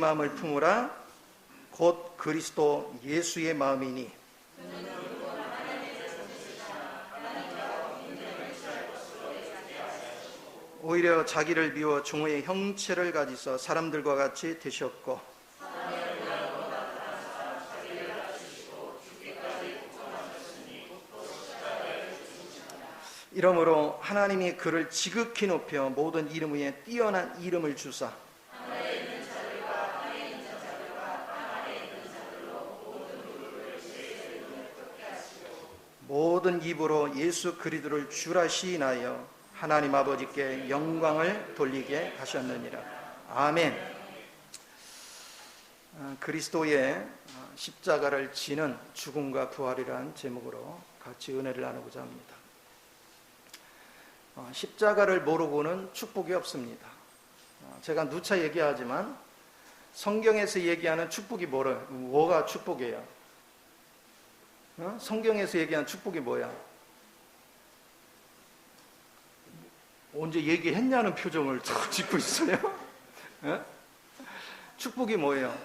마음을 품으라. 곧 그리스도 예수의 마음이니. 오히려 자기를 비워 종의 형체를 가지사 사람들과 같이 되셨고, 이러므로 하나님이 그를 지극히 높여 모든 이름 위에 뛰어난 이름을 주사 모든 입으로 예수 그리스도를 주라 시인하여 하나님 아버지께 영광을 돌리게 하셨느니라. 아멘. 그리스도의 십자가를 지는 죽음과 부활이라는 제목으로 같이 은혜를 나누고자 합니다. 십자가를 모르고는 축복이 없습니다. 제가 누차 얘기하지만 성경에서 얘기하는 축복이 뭐가 축복이에요? 성경에서 얘기하는 축복이 뭐야? 언제 얘기했냐는 표정을 자꾸 짓고 있어요. 축복이 뭐예요?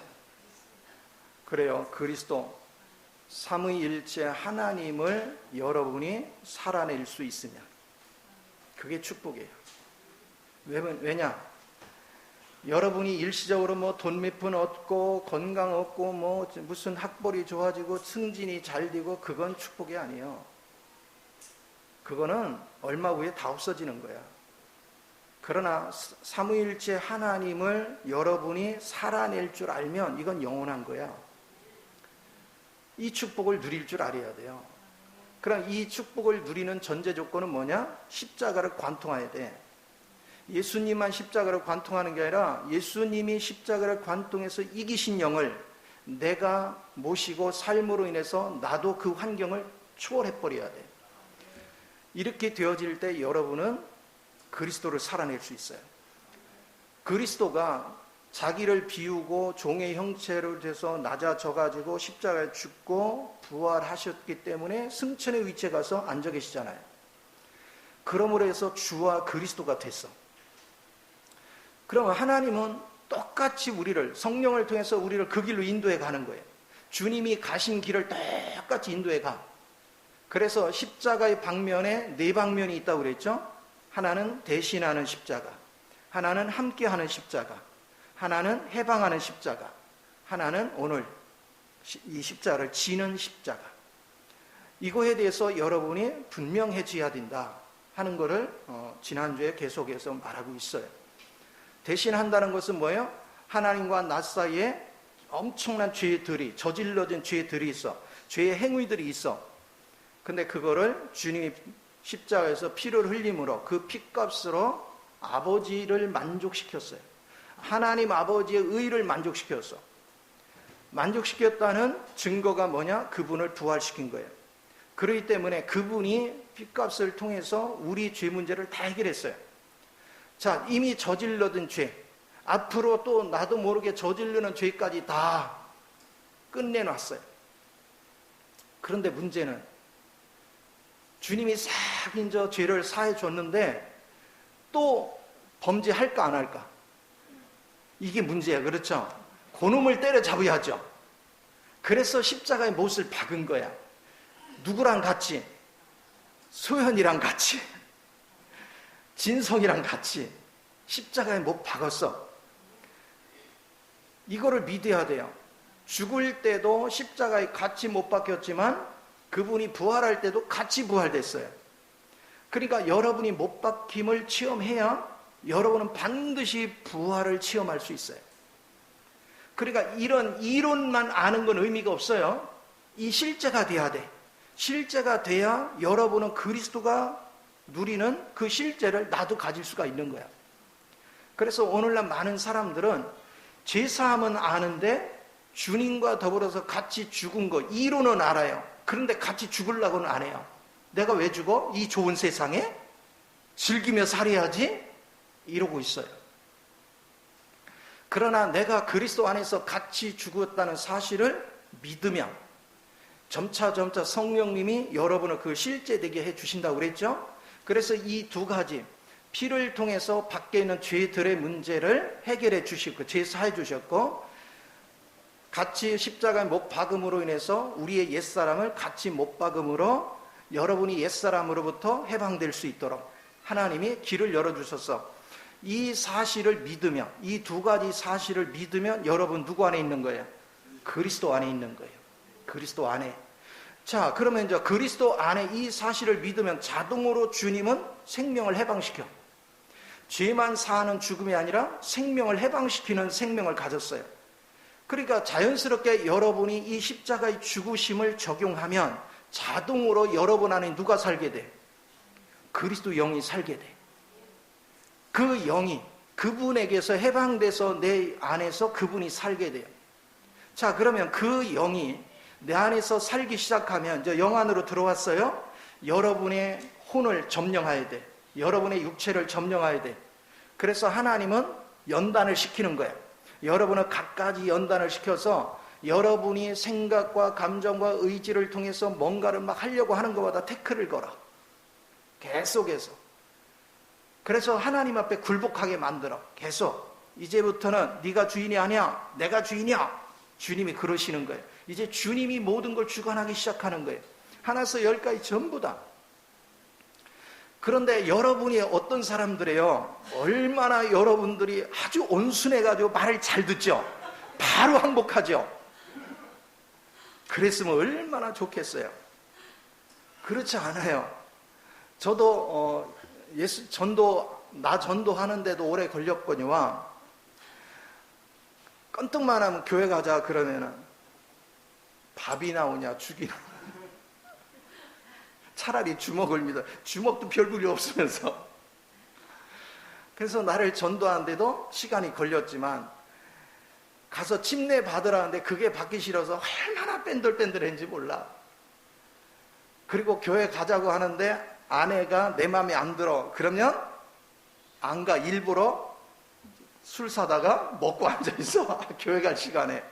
그래요, 그리스도 삼위일체 하나님을 여러분이 살아낼 수 있으면 그게 축복이에요. 왜냐? 여러분이 일시적으로 돈 몇 푼 얻고 건강 얻고 무슨 학벌이 좋아지고 승진이 잘 되고 그건 축복이 아니에요. 그거는 얼마 후에 다 없어지는 거야. 그러나 삼위일체 하나님을 여러분이 살아낼 줄 알면 이건 영원한 거야. 이 축복을 누릴 줄 알아야 돼요. 그럼 이 축복을 누리는 전제 조건은 뭐냐? 십자가를 관통해야 돼. 예수님만 십자가를 관통하는 게 아니라 예수님이 십자가를 관통해서 이기신 영을 내가 모시고 삶으로 인해서 나도 그 환경을 초월해버려야 돼. 이렇게 되어질 때 여러분은 그리스도를 살아낼 수 있어요. 그리스도가 자기를 비우고 종의 형체를 돼서 낮아져가지고 십자가에 죽고 부활하셨기 때문에 승천의 위치에 가서 앉아 계시잖아요. 그러므로 해서 주와 그리스도가 됐어. 그러면 하나님은 똑같이 우리를, 성령을 통해서 우리를 그 길로 인도해 가는 거예요. 주님이 가신 길을 똑같이 인도해 가. 그래서 십자가의 방면에 네 방면이 있다고 그랬죠. 하나는 대신하는 십자가, 하나는 함께하는 십자가, 하나는 해방하는 십자가, 하나는 오늘 이 십자가를 지는 십자가. 이거에 대해서 여러분이 분명해져야 된다 하는 것을 지난주에 계속해서 말하고 있어요. 대신한다는 것은 뭐예요? 하나님과 나 사이에 엄청난 죄들이, 저질러진 죄들이 있어. 죄의 행위들이 있어. 근데 그거를 주님이 십자가에서 피를 흘림으로 그 피값으로 아버지를 만족시켰어요. 하나님 아버지의 의를 만족시켰어. 만족시켰다는 증거가 뭐냐? 그분을 부활시킨 거예요. 그렇기 때문에 그분이 피값을 통해서 우리 죄 문제를 다 해결했어요. 자, 이미 저질러든 죄, 앞으로 또 나도 모르게 저지르는 죄까지 다 끝내놨어요. 그런데 문제는 주님이 싹 이제 죄를 사해 줬는데 또 범죄할까 안 할까? 이게 문제야. 그렇죠? 그놈을 때려잡아야죠. 그래서 십자가의 못을 박은 거야. 누구랑 같이? 소현이랑 같이, 진성이랑 같이 십자가에 못 박았어. 이거를 믿어야 돼요. 죽을 때도 십자가에 같이 못 박혔지만 그분이 부활할 때도 같이 부활됐어요. 그러니까 여러분이 못 박힘을 체험해야 여러분은 반드시 부활을 체험할 수 있어요. 그러니까 이런 이론만 아는 건 의미가 없어요. 이 실제가 돼야 돼. 실제가 돼야 여러분은 그리스도가 누리는 그 실제를 나도 가질 수가 있는 거야. 그래서 오늘날 많은 사람들은 죄사함은 아는데 주님과 더불어서 같이 죽은 거 이론은 알아요. 그런데 같이 죽으려고는 안 해요. 내가 왜 죽어? 이 좋은 세상에 즐기며 살아야지 이러고 있어요. 그러나 내가 그리스도 안에서 같이 죽었다는 사실을 믿으면 점차 성령님이 여러분을 그 실제되게 해주신다고 그랬죠. 그래서 이 두 가지, 피를 통해서 밖에 있는 죄들의 문제를 해결해 주시고 죄사해 주셨고, 같이 십자가에 못 박음으로 인해서 우리의 옛사람을 같이 못 박음으로 여러분이 옛사람으로부터 해방될 수 있도록 하나님이 길을 열어주셔서 이 사실을 믿으면, 이 두 가지 사실을 믿으면 여러분 누구 안에 있는 거예요? 그리스도 안에 있는 거예요. 그리스도 안에. 자, 그러면 이제 그리스도 안에 이 사실을 믿으면 자동으로 주님은 생명을 해방시켜. 죄만 사하는 죽음이 아니라 생명을 해방시키는 생명을 가졌어요. 그러니까 자연스럽게 여러분이 이 십자가의 죽으심을 적용하면 자동으로 여러분 안에 누가 살게 돼? 그리스도 영이 살게 돼. 그 영이 그분에게서 해방돼서 내 안에서 그분이 살게 돼요. 자, 그러면 그 영이 내 안에서 살기 시작하면 이제 영 안으로 들어왔어요. 여러분의 혼을 점령해야 돼. 여러분의 육체를 점령해야 돼. 그래서 하나님은 연단을 시키는 거예요. 여러분을 갖가지 연단을 시켜서 여러분이 생각과 감정과 의지를 통해서 뭔가를 막 하려고 하는 것보다 태클을 걸어. 계속해서. 그래서 하나님 앞에 굴복하게 만들어. 계속. 이제부터는 네가 주인이 아니야. 내가 주인이야. 주님이 그러시는 거예요. 이제 주님이 모든 걸 주관하기 시작하는 거예요. 하나에서 열까지 전부 다. 그런데 여러분이 어떤 사람들이에요? 얼마나 여러분들이 아주 온순해가지고 말을 잘 듣죠? 바로 항복하죠? 그랬으면 얼마나 좋겠어요. 그렇지 않아요. 저도 나 전도하는데도 오래 걸렸거니와 껌떡만 하면 교회 가자 그러면은 밥이 나오냐 죽이 나오냐. 차라리 주먹을 믿어. 주먹도 별 볼일 없으면서. 그래서 나를 전도하는데도 시간이 걸렸지만 가서 침례 받으라는데 그게 받기 싫어서 얼마나 뺀들뺀들했는지 몰라. 그리고 교회 가자고 하는데 아내가 내 마음에 안 들어. 그러면 안 가. 일부러 술 사다가 먹고 앉아있어. 교회 갈 시간에.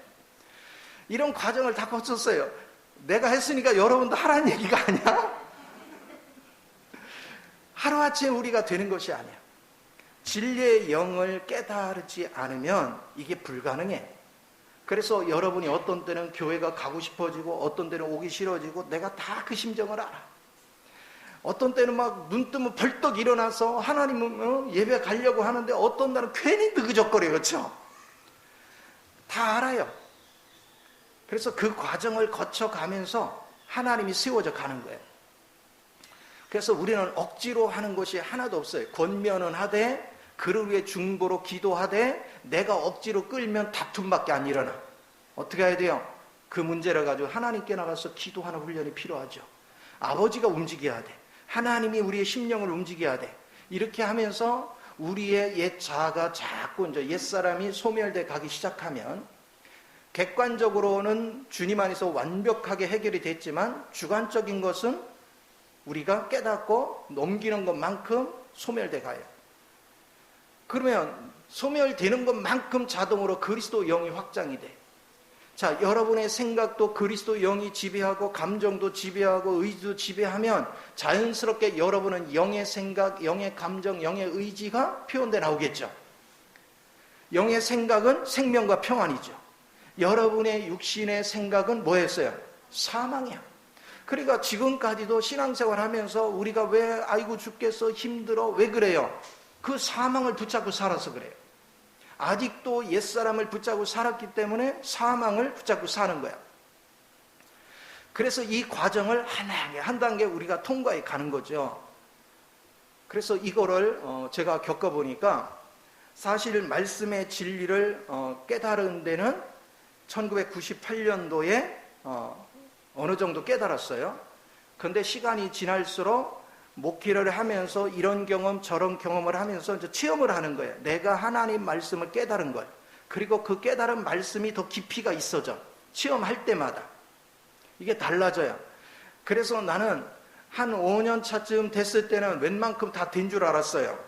이런 과정을 다 거쳤어요. 내가 했으니까 여러분도 하라는 얘기가 아니야? 하루아침에 우리가 되는 것이 아니야. 진리의 영을 깨달지 않으면 이게 불가능해. 그래서 여러분이 어떤 때는 교회가 가고 싶어지고 어떤 때는 오기 싫어지고 내가 다 그 심정을 알아. 어떤 때는 막 눈 뜨면 벌떡 일어나서 하나님 예배 가려고 하는데 어떤 날은 괜히 느그적거려. 그렇죠? 다 알아요. 그래서 그 과정을 거쳐가면서 하나님이 세워져 가는 거예요. 그래서 우리는 억지로 하는 것이 하나도 없어요. 권면은 하되 그를 위해 중보로 기도하되 내가 억지로 끌면 다툼밖에 안 일어나. 어떻게 해야 돼요? 그 문제를 가지고 하나님께 나가서 기도하는 훈련이 필요하죠. 아버지가 움직여야 돼. 하나님이 우리의 심령을 움직여야 돼. 이렇게 하면서 우리의 옛 자아가 자꾸 이제 옛사람이 소멸돼 가기 시작하면 객관적으로는 주님 안에서 완벽하게 해결이 됐지만 주관적인 것은 우리가 깨닫고 넘기는 것만큼 소멸돼 가요. 그러면 소멸되는 것만큼 자동으로 그리스도 영이 확장이 돼. 자, 여러분의 생각도 그리스도 영이 지배하고 감정도 지배하고 의지도 지배하면 자연스럽게 여러분은 영의 생각, 영의 감정, 영의 의지가 표현돼 나오겠죠. 영의 생각은 생명과 평안이죠. 여러분의 육신의 생각은 뭐였어요? 사망이야. 그러니까 지금까지도 신앙생활 하면서 우리가 왜 아이고 죽겠어 힘들어 왜 그래요? 그 사망을 붙잡고 살아서 그래요. 아직도 옛사람을 붙잡고 살았기 때문에 사망을 붙잡고 사는 거야. 그래서 이 과정을 한 단계 우리가 통과해 가는 거죠. 그래서 이거를 제가 겪어보니까 사실 말씀의 진리를 깨달은 데는 1998년도에 어느 정도 깨달았어요. 그런데 시간이 지날수록 목회를 하면서 이런 경험 저런 경험을 하면서 이제 체험을 하는 거예요. 내가 하나님 말씀을 깨달은 거예요. 그리고 그 깨달은 말씀이 더 깊이가 있어져. 체험할 때마다 이게 달라져요. 그래서 나는 한 5년 차쯤 됐을 때는 웬만큼 다 된 줄 알았어요.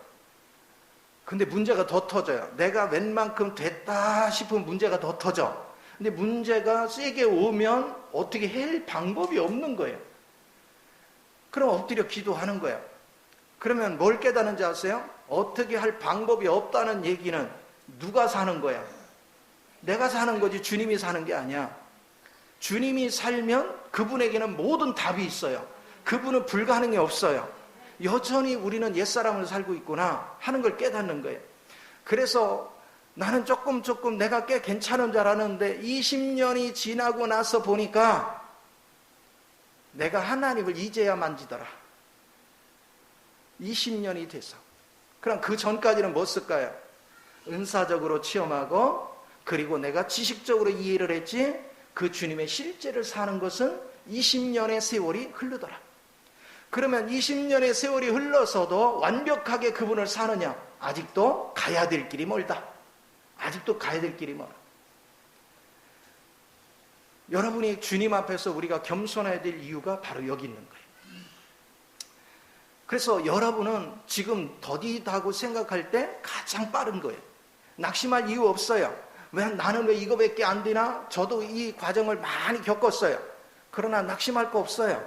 근데 문제가 더 터져요. 내가 웬만큼 됐다 싶으면 문제가 더 터져. 근데 문제가 세게 오면 어떻게 할 방법이 없는 거예요. 그럼 엎드려 기도하는 거예요. 그러면 뭘 깨닫는지 아세요? 어떻게 할 방법이 없다는 얘기는 누가 사는 거야? 내가 사는 거지 주님이 사는 게 아니야. 주님이 살면 그분에게는 모든 답이 있어요. 그분은 불가능이 없어요. 여전히 우리는 옛사람을 살고 있구나 하는 걸 깨닫는 거예요. 그래서 나는 조금 내가 꽤 괜찮은 줄 알았는데 20년이 지나고 나서 보니까 내가 하나님을 이제야 만지더라. 20년이 돼서. 그럼 그 전까지는 뭐 쓸까요? 은사적으로 체험하고 그리고 내가 지식적으로 이해를 했지 그 주님의 실제를 사는 것은 20년의 세월이 흐르더라. 그러면 20년의 세월이 흘러서도 완벽하게 그분을 사느냐? 아직도 가야 될 길이 멀다. 아직도 가야 될 길이 멀어. 여러분이 주님 앞에서 우리가 겸손해야 될 이유가 바로 여기 있는 거예요. 그래서 여러분은 지금 더디다고 생각할 때 가장 빠른 거예요. 낙심할 이유 없어요. 나는 왜 이거밖에 안 되나? 저도 이 과정을 많이 겪었어요. 그러나 낙심할 거 없어요.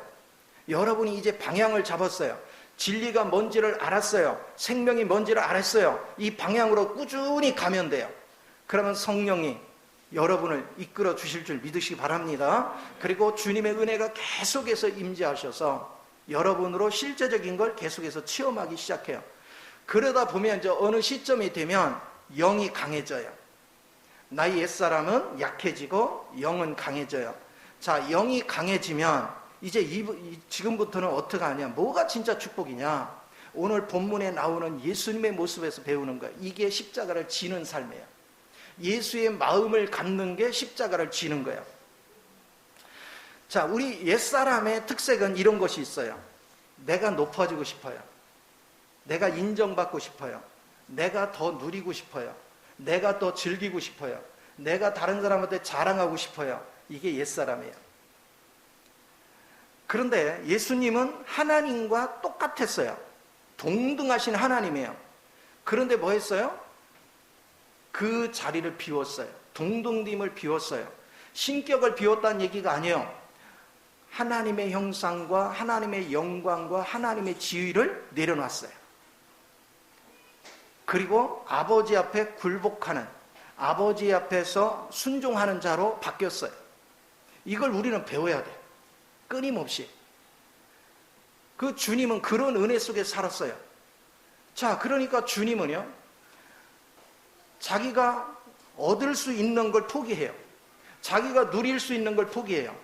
여러분이 이제 방향을 잡았어요. 진리가 뭔지를 알았어요. 생명이 뭔지를 알았어요. 이 방향으로 꾸준히 가면 돼요. 그러면 성령이 여러분을 이끌어 주실 줄 믿으시기 바랍니다. 그리고 주님의 은혜가 계속해서 임재하셔서 여러분으로 실제적인 걸 계속해서 체험하기 시작해요. 그러다 보면 이제 어느 시점이 되면 영이 강해져요. 나의 옛사람은 약해지고 영은 강해져요. 자, 영이 강해지면 이제 지금부터는 어떻게 하냐? 뭐가 진짜 축복이냐? 오늘 본문에 나오는 예수님의 모습에서 배우는 거예요. 이게 십자가를 지는 삶이에요. 예수의 마음을 갖는 게 십자가를 지는 거예요. 자, 우리 옛사람의 특색은 이런 것이 있어요. 내가 높아지고 싶어요. 내가 인정받고 싶어요. 내가 더 누리고 싶어요. 내가 더 즐기고 싶어요. 내가 다른 사람한테 자랑하고 싶어요. 이게 옛사람이에요. 그런데 예수님은 하나님과 똑같았어요. 동등하신 하나님이에요. 그런데 뭐 했어요? 그 자리를 비웠어요. 동등됨을 비웠어요. 신격을 비웠다는 얘기가 아니에요. 하나님의 형상과 하나님의 영광과 하나님의 지위를 내려놨어요. 그리고 아버지 앞에 굴복하는, 아버지 앞에서 순종하는 자로 바뀌었어요. 이걸 우리는 배워야 돼. 끊임없이. 그 주님은 그런 은혜 속에 살았어요. 자, 그러니까 주님은요, 자기가 얻을 수 있는 걸 포기해요. 자기가 누릴 수 있는 걸 포기해요.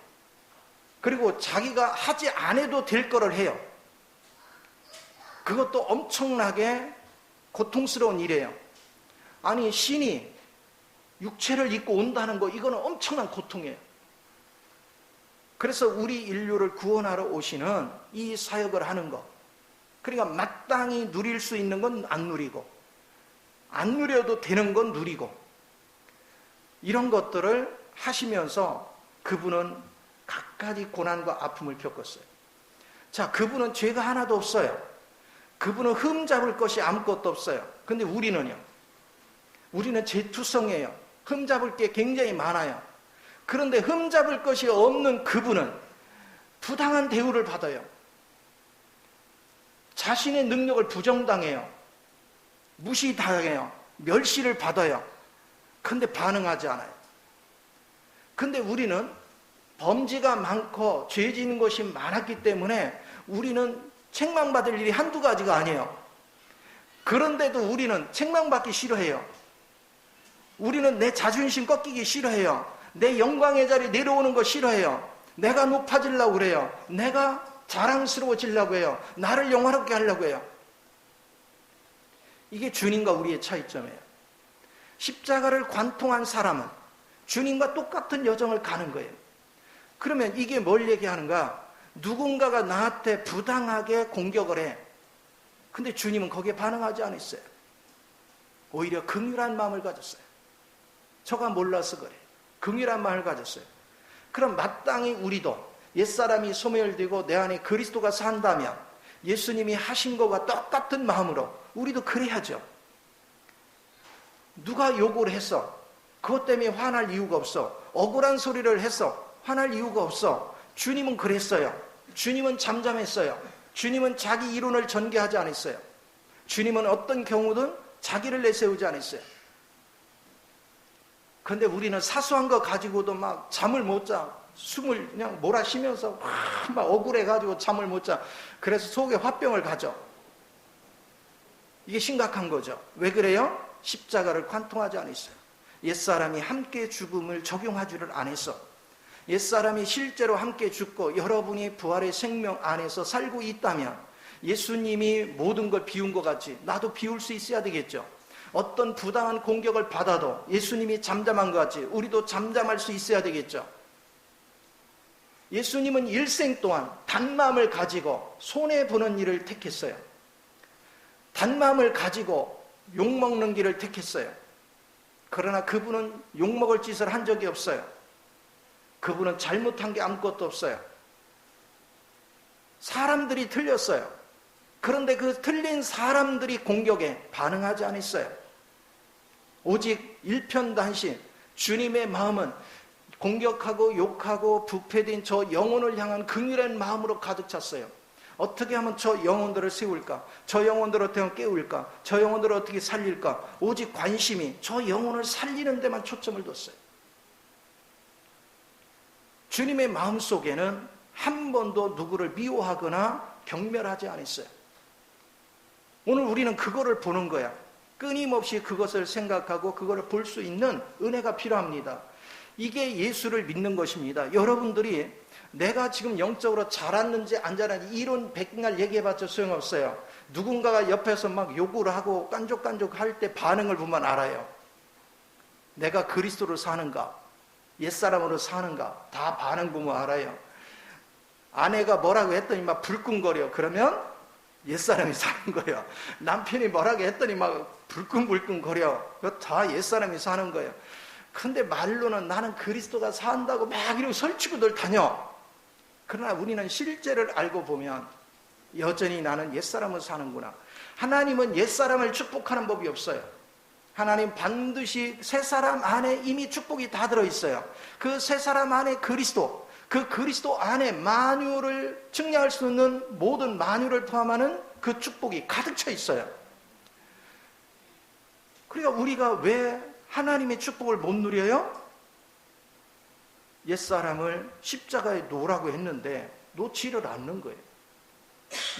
그리고 자기가 하지 않아도 될 거를 해요. 그것도 엄청나게 고통스러운 일이에요. 아니, 신이 육체를 입고 온다는 거, 이거는 엄청난 고통이에요. 그래서 우리 인류를 구원하러 오시는 이 사역을 하는 것, 그러니까 마땅히 누릴 수 있는 건 안 누리고, 안 누려도 되는 건 누리고, 이런 것들을 하시면서 그분은 갖가지 고난과 아픔을 겪었어요. 자, 그분은 죄가 하나도 없어요. 그분은 흠잡을 것이 아무것도 없어요. 근데 우리는요, 우리는 죄투성이에요. 흠잡을 게 굉장히 많아요. 그런데 흠잡을 것이 없는 그분은 부당한 대우를 받아요. 자신의 능력을 부정당해요. 무시당해요. 멸시를 받아요. 근데 반응하지 않아요. 근데 우리는 범죄가 많고 죄 지는 것이 많았기 때문에 우리는 책망받을 일이 한두 가지가 아니에요. 그런데도 우리는 책망받기 싫어해요. 우리는 내 자존심 꺾이기 싫어해요. 내 영광의 자리에 내려오는 거 싫어해요. 내가 높아지려고 그래요. 내가 자랑스러워지려고 해요. 나를 영화롭게 하려고 해요. 이게 주님과 우리의 차이점이에요. 십자가를 관통한 사람은 주님과 똑같은 여정을 가는 거예요. 그러면 이게 뭘 얘기하는가? 누군가가 나한테 부당하게 공격을 해. 근데 주님은 거기에 반응하지 않았어요. 오히려 긍휼한 마음을 가졌어요. 저가 몰라서 그래. 긍휼한 마음을 가졌어요. 그럼 마땅히 우리도 옛사람이 소멸되고 내 안에 그리스도가 산다면 예수님이 하신 것과 똑같은 마음으로 우리도 그래야죠. 누가 욕을 했어? 그것 때문에 화날 이유가 없어. 억울한 소리를 했어. 화날 이유가 없어. 주님은 그랬어요. 주님은 잠잠했어요. 주님은 자기 이론을 전개하지 않았어요. 주님은 어떤 경우든 자기를 내세우지 않았어요. 그런데 우리는 사소한 거 가지고도 막 잠을 못 자. 숨을 그냥 몰아쉬면서 막 억울해가지고 잠을 못 자. 그래서 속에 화병을 가져. 이게 심각한 거죠. 왜 그래요? 십자가를 관통하지 않았어요. 옛사람이 함께 죽음을 적용하지를 않았어. 옛사람이 실제로 함께 죽고 여러분이 부활의 생명 안에서 살고 있다면 예수님이 모든 걸 비운 것 같이 나도 비울 수 있어야 되겠죠. 어떤 부당한 공격을 받아도 예수님이 잠잠한 것 같이 우리도 잠잠할 수 있어야 되겠죠. 예수님은 일생 동안 단마음을 가지고 손해보는 일을 택했어요. 단마음을 가지고 욕먹는 길을 택했어요. 그러나 그분은 욕먹을 짓을 한 적이 없어요. 그분은 잘못한 게 아무것도 없어요. 사람들이 틀렸어요. 그런데 그 틀린 사람들이 공격에 반응하지 않았어요. 오직 일편단심 주님의 마음은 공격하고 욕하고 부패된 저 영혼을 향한 긍휼한 마음으로 가득 찼어요. 어떻게 하면 저 영혼들을 세울까? 저 영혼들을 어떻게 깨울까? 저 영혼들을 어떻게 살릴까? 오직 관심이 저 영혼을 살리는 데만 초점을 뒀어요. 주님의 마음속에는 한 번도 누구를 미워하거나 경멸하지 않았어요. 오늘 우리는 그거를 보는 거야. 끊임없이 그것을 생각하고 그거를 볼 수 있는 은혜가 필요합니다. 이게 예수를 믿는 것입니다. 여러분들이 내가 지금 영적으로 자랐는지 안 자랐는지 이론 백날 얘기해봤자 소용없어요. 누군가가 옆에서 막 욕을 하고 깐족깐족 할 때 반응을 보면 알아요. 내가 그리스도로 사는가 옛사람으로 사는가 다 반응 보면 알아요. 아내가 뭐라고 했더니 막 불끈거려. 그러면 옛사람이 사는 거예요. 남편이 뭐라고 했더니 막 불끈불끈거려. 그거 다 옛사람이 사는 거예요. 근데 말로는 나는 그리스도가 산다고 막 이러고 설치고들 다녀. 그러나 우리는 실제를 알고 보면 여전히 나는 옛사람을 사는구나. 하나님은 옛사람을 축복하는 법이 없어요. 하나님 반드시 새 사람 안에 이미 축복이 다 들어있어요. 그 새 사람 안에 그리스도, 그 그리스도 안에 만유를 측량할 수 있는 모든 만유를 포함하는 그 축복이 가득 차 있어요. 그러니까 우리가 왜 하나님의 축복을 못 누려요? 옛사람을 십자가에 놓으라고 했는데 놓지를 않는 거예요.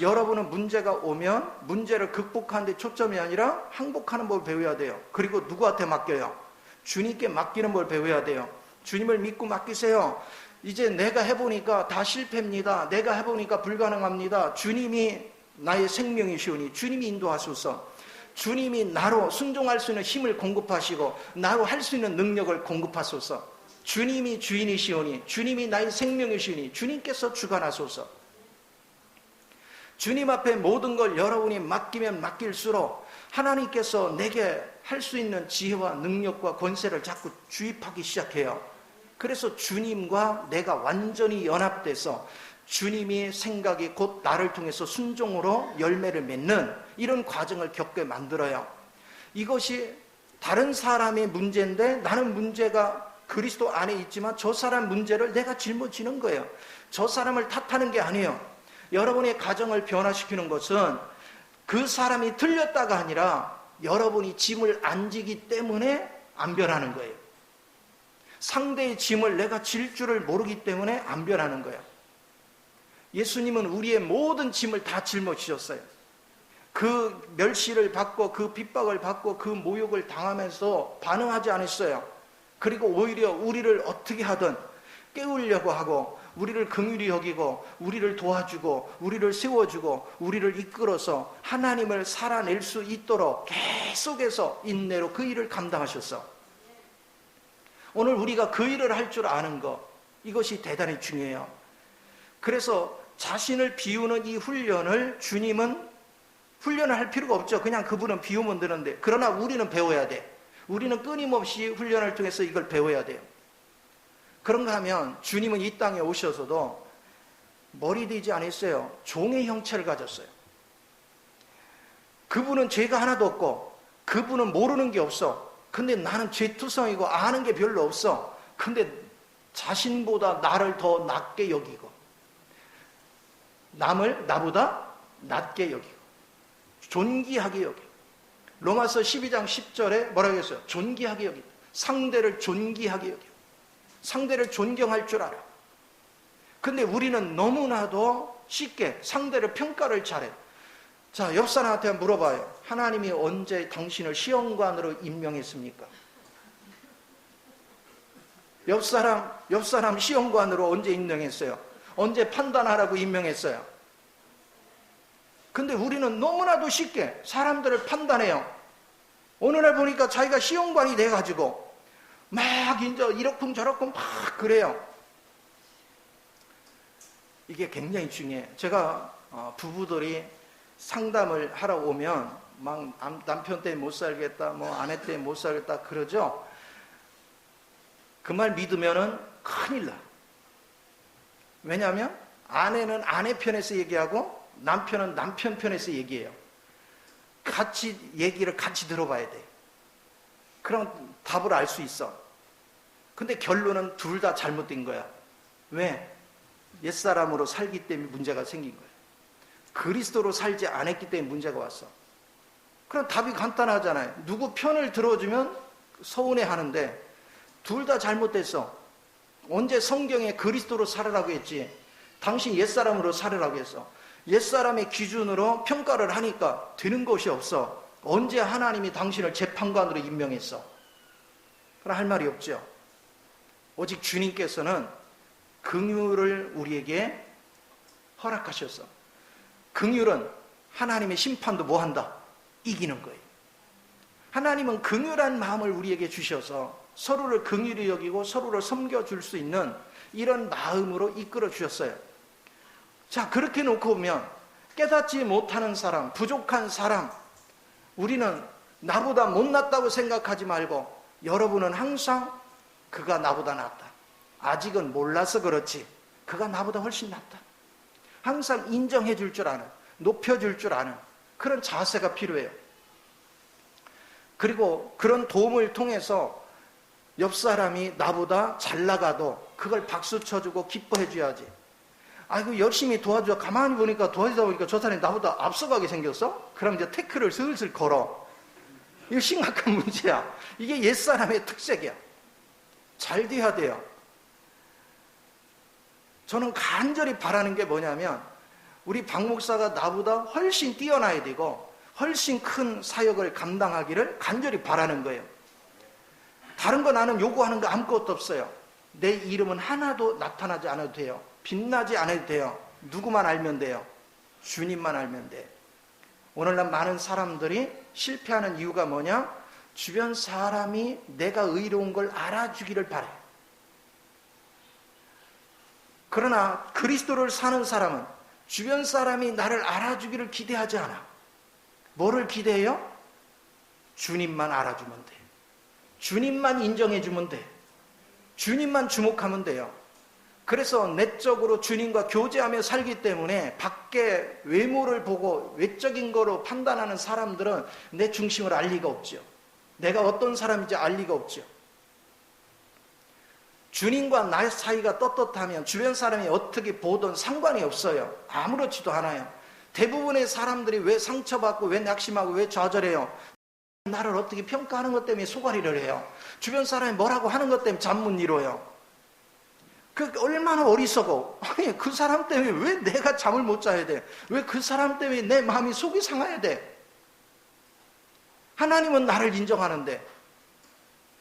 여러분은 문제가 오면 문제를 극복하는 데 초점이 아니라 항복하는 법을 배워야 돼요. 그리고 누구한테 맡겨요? 주님께 맡기는 법을 배워야 돼요. 주님을 믿고 맡기세요. 이제 내가 해보니까 다 실패입니다. 내가 해보니까 불가능합니다. 주님이 나의 생명이시오니 주님이 인도하소서. 주님이 나로 순종할 수 있는 힘을 공급하시고 나로 할 수 있는 능력을 공급하소서. 주님이 주인이시오니 주님이 나의 생명이시오니 주님께서 주관하소서. 주님 앞에 모든 걸 여러분이 맡기면 맡길수록 하나님께서 내게 할 수 있는 지혜와 능력과 권세를 자꾸 주입하기 시작해요. 그래서 주님과 내가 완전히 연합돼서 주님이 생각이 곧 나를 통해서 순종으로 열매를 맺는 이런 과정을 겪게 만들어요. 이것이 다른 사람의 문제인데 나는 문제가 그리스도 안에 있지만 저 사람 문제를 내가 짊어지는 거예요. 저 사람을 탓하는 게 아니에요. 여러분의 가정을 변화시키는 것은 그 사람이 틀렸다가 아니라 여러분이 짐을 안 지기 때문에 안 변하는 거예요. 상대의 짐을 내가 질 줄을 모르기 때문에 안 변하는 거예요. 예수님은 우리의 모든 짐을 다 짊어지셨어요. 그 멸시를 받고 그 핍박을 받고 그 모욕을 당하면서 반응하지 않았어요. 그리고 오히려 우리를 어떻게 하든 깨우려고 하고 우리를 긍휼히 여기고 우리를 도와주고 우리를 세워주고 우리를 이끌어서 하나님을 살아낼 수 있도록 계속해서 인내로 그 일을 감당하셨어. 오늘 우리가 그 일을 할 줄 아는 것, 이것이 대단히 중요해요. 그래서 자신을 비우는 이 훈련을 주님은 훈련을 할 필요가 없죠. 그냥 그분은 비우면 되는데, 그러나 우리는 배워야 돼. 우리는 끊임없이 훈련을 통해서 이걸 배워야 돼요. 그런가 하면 주님은 이 땅에 오셔서도 머리 되지 않았어요. 종의 형체를 가졌어요. 그분은 죄가 하나도 없고 그분은 모르는 게 없어. 근데 나는 죄투성이고 아는 게 별로 없어. 근데 자신보다 나를 더 낮게 여기고 남을 나보다 낮게 여기고 존귀하게 여기고 로마서 12장 10절에 뭐라고 했어요? 존귀하게 여기고 상대를 존귀하게 여겨. 상대를 존경할 줄 알아. 근데 우리는 너무나도 쉽게 상대를 평가를 잘해. 자, 옆 사람한테 물어봐요. 하나님이 언제 당신을 시험관으로 임명했습니까? 옆 사람 시험관으로 언제 임명했어요? 언제 판단하라고 임명했어요? 근데 우리는 너무나도 쉽게 사람들을 판단해요. 어느 날 보니까 자기가 시험관이 돼가지고 막 이제 이러쿵저러쿵 막 그래요. 이게 굉장히 중요해요. 제가 부부들이 상담을 하러 오면 막 남편 때문에 못 살겠다, 뭐 아내 때문에 못 살겠다 그러죠. 그 말 믿으면은 큰일 나. 왜냐하면 아내는 아내 편에서 얘기하고 남편은 남편 편에서 얘기해요. 같이 얘기를 같이 들어봐야 돼. 그럼 답을 알 수 있어. 근데 결론은 둘 다 잘못된 거야. 왜? 옛사람으로 살기 때문에 문제가 생긴 거야. 그리스도로 살지 않았기 때문에 문제가 왔어. 그럼 답이 간단하잖아요. 누구 편을 들어주면 서운해하는데 둘 다 잘못됐어. 언제 성경에 그리스도로 살으라고 했지? 당신 옛사람으로 살으라고 했어. 옛사람의 기준으로 평가를 하니까 되는 것이 없어. 언제 하나님이 당신을 재판관으로 임명했어? 그럼 할 말이 없죠. 오직 주님께서는 긍휼을 우리에게 허락하셨어. 긍휼은 하나님의 심판도 뭐한다? 이기는 거예요. 하나님은 긍휼한 마음을 우리에게 주셔서 서로를 긍휼히 여기고 서로를 섬겨줄 수 있는 이런 마음으로 이끌어 주셨어요. 자, 그렇게 놓고 보면 깨닫지 못하는 사람, 부족한 사람, 우리는 나보다 못났다고 생각하지 말고 여러분은 항상 그가 나보다 낫다. 아직은 몰라서 그렇지 그가 나보다 훨씬 낫다. 항상 인정해 줄 줄 아는, 높여줄 줄 아는 그런 자세가 필요해요. 그리고 그런 도움을 통해서 옆 사람이 나보다 잘 나가도 그걸 박수 쳐주고 기뻐해 줘야지. 아이고 열심히 도와줘. 가만히 보니까 도와주다 보니까 저 사람이 나보다 앞서가게 생겼어? 그럼 이제 태클을 슬슬 걸어. 이거 심각한 문제야. 이게 옛사람의 특색이야. 잘 돼야 돼요. 저는 간절히 바라는 게 뭐냐면 우리 박 목사가 나보다 훨씬 뛰어나야 되고 훨씬 큰 사역을 감당하기를 간절히 바라는 거예요. 다른 거 나는 요구하는 거 아무것도 없어요. 내 이름은 하나도 나타나지 않아도 돼요. 빛나지 않아도 돼요. 누구만 알면 돼요. 주님만 알면 돼. 오늘날 많은 사람들이 실패하는 이유가 뭐냐? 주변 사람이 내가 의로운 걸 알아주기를 바래. 그러나 그리스도를 사는 사람은 주변 사람이 나를 알아주기를 기대하지 않아. 뭐를 기대해요? 주님만 알아주면 돼. 주님만 인정해주면 돼. 주님만 주목하면 돼요. 그래서 내적으로 주님과 교제하며 살기 때문에 밖에 외모를 보고 외적인 거로 판단하는 사람들은 내 중심을 알 리가 없죠. 내가 어떤 사람인지 알 리가 없죠. 주님과 나의 사이가 떳떳하면 주변 사람이 어떻게 보든 상관이 없어요. 아무렇지도 않아요. 대부분의 사람들이 왜 상처받고 왜 낙심하고 왜 좌절해요? 나를 어떻게 평가하는 것 때문에 소갈이를 해요. 주변 사람이 뭐라고 하는 것 때문에 잠 못 이뤄요. 그 얼마나 어리석어. 아니 그 사람 때문에 왜 내가 잠을 못 자야 돼? 왜 그 사람 때문에 내 마음이 속이 상해야 돼? 하나님은 나를 인정하는데,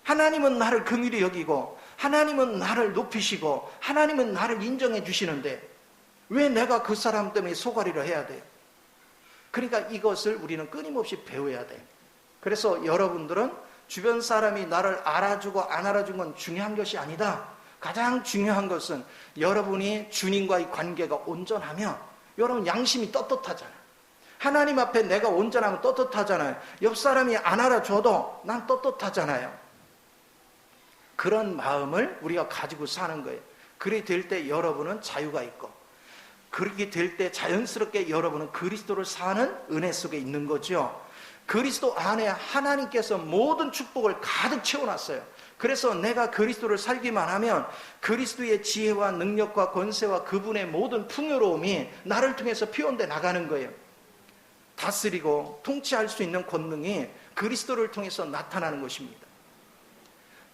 하나님은 나를 긍휼히 여기고, 하나님은 나를 높이시고, 하나님은 나를 인정해 주시는데 왜 내가 그 사람 때문에 소갈이를 해야 돼요? 그러니까 이것을 우리는 끊임없이 배워야 돼요. 그래서 여러분들은 주변 사람이 나를 알아주고 안 알아준 건 중요한 것이 아니다. 가장 중요한 것은 여러분이 주님과의 관계가 온전하면 여러분 양심이 떳떳하잖아요. 하나님 앞에 내가 온전하면 떳떳하잖아요. 옆 사람이 안 알아줘도 난 떳떳하잖아요. 그런 마음을 우리가 가지고 사는 거예요. 그렇게 될 때 여러분은 자유가 있고, 그렇게 될 때 자연스럽게 여러분은 그리스도를 사는 은혜 속에 있는 거죠. 그리스도 안에 하나님께서 모든 축복을 가득 채워놨어요. 그래서 내가 그리스도를 살기만 하면 그리스도의 지혜와 능력과 권세와 그분의 모든 풍요로움이 나를 통해서 표현돼 나가는 거예요. 다스리고 통치할 수 있는 권능이 그리스도를 통해서 나타나는 것입니다.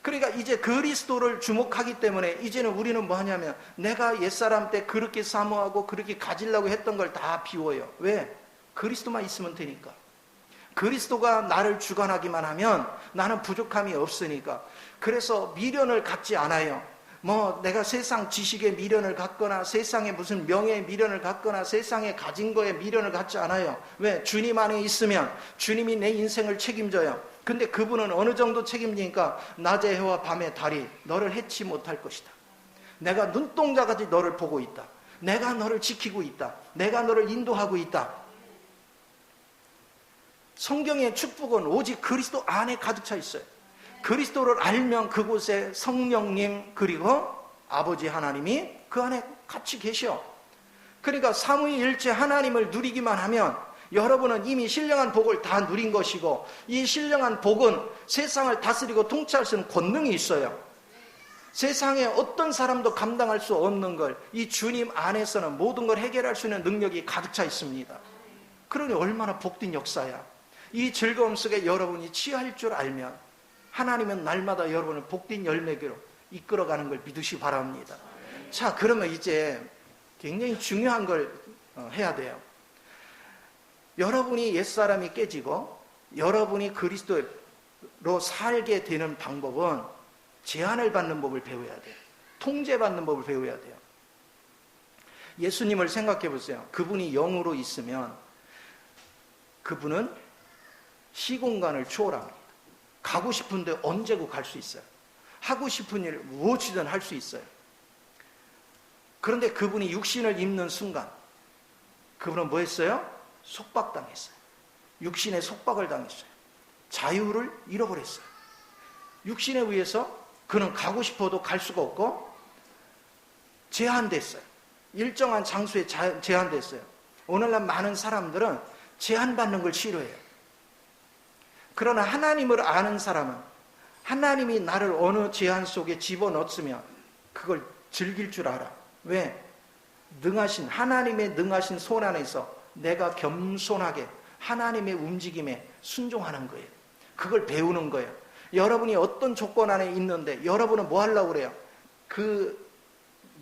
그러니까 이제 그리스도를 주목하기 때문에 이제는 우리는 뭐 하냐면 내가 옛사람 때 그렇게 사모하고 그렇게 가지려고 했던 걸 다 비워요. 왜? 그리스도만 있으면 되니까. 그리스도가 나를 주관하기만 하면 나는 부족함이 없으니까. 그래서 미련을 갖지 않아요. 뭐 내가 세상 지식에 미련을 갖거나 세상에 무슨 명예에 미련을 갖거나 세상에 가진 거에 미련을 갖지 않아요. 왜? 주님 안에 있으면 주님이 내 인생을 책임져요. 근데 그분은 어느 정도 책임지니까 낮의 해와 밤의 달이 너를 해치 못할 것이다. 내가 눈동자까지 너를 보고 있다. 내가 너를 지키고 있다. 내가 너를 인도하고 있다. 성경의 축복은 오직 그리스도 안에 가득 차 있어요. 그리스도를 알면 그곳에 성령님 그리고 아버지 하나님이 그 안에 같이 계셔. 그러니까 삼위일체 하나님을 누리기만 하면 여러분은 이미 신령한 복을 다 누린 것이고, 이 신령한 복은 세상을 다스리고 통치할 수 있는 권능이 있어요. 세상에 어떤 사람도 감당할 수 없는 걸 이 주님 안에서는 모든 걸 해결할 수 있는 능력이 가득 차 있습니다. 그러니 얼마나 복된 역사야. 이 즐거움 속에 여러분이 취할 줄 알면 하나님은 날마다 여러분을 복된 열매로 이끌어가는 걸 믿으시 바랍니다. 자, 그러면 이제 굉장히 중요한 걸 해야 돼요. 여러분이 옛사람이 깨지고 여러분이 그리스도로 살게 되는 방법은 제한을 받는 법을 배워야 돼요. 통제받는 법을 배워야 돼요. 예수님을 생각해 보세요. 그분이 영으로 있으면 그분은 시공간을 초월합니다. 가고 싶은데 언제고 갈 수 있어요. 하고 싶은 일 무엇이든 할 수 있어요. 그런데 그분이 육신을 입는 순간 그분은 뭐 했어요? 속박당했어요. 육신의 속박을 당했어요. 자유를 잃어버렸어요. 육신에 의해서 그는 가고 싶어도 갈 수가 없고 제한됐어요. 일정한 장소에 제한됐어요. 오늘날 많은 사람들은 제한받는 걸 싫어해요. 그러나 하나님을 아는 사람은 하나님이 나를 어느 제한 속에 집어넣었으면 그걸 즐길 줄 알아. 왜? 하나님의 능하신 손 안에서 내가 겸손하게 하나님의 움직임에 순종하는 거예요. 그걸 배우는 거예요. 여러분이 어떤 조건 안에 있는데 여러분은 뭐 하려고 그래요?